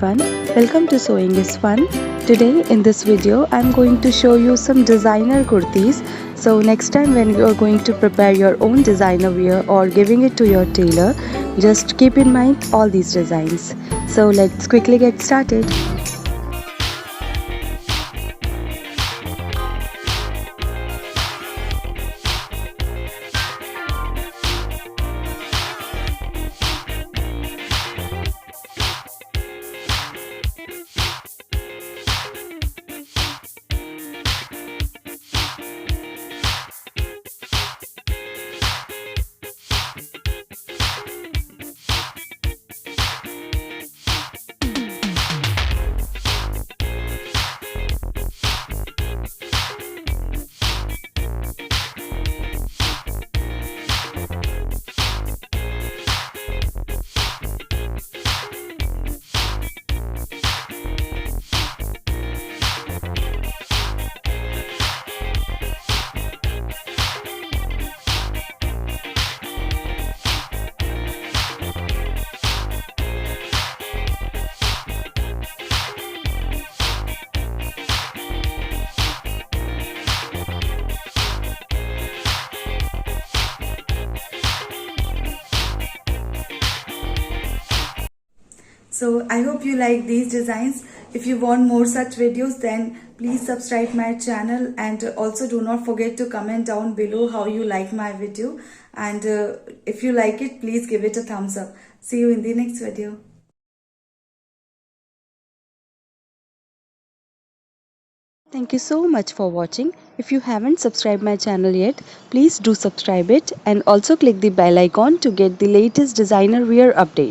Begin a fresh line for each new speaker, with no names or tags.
everyone, welcome to Sewing is Fun. Today in this video I'm going to show you some designer kurtis. So next time when you are going to prepare your own designer wear or giving it to your tailor, just keep in mind all these designs. So let's quickly get started.
So I hope you like these designs. If you want more such videos, then please subscribe my channel, and also do not forget to comment down below how you like my video, and if you like it, please give it a thumbs up. See you in the next video.
Thank you so much for watching. If you haven't subscribed my channel yet, please do subscribe it and also click the bell icon to get the latest designer wear update.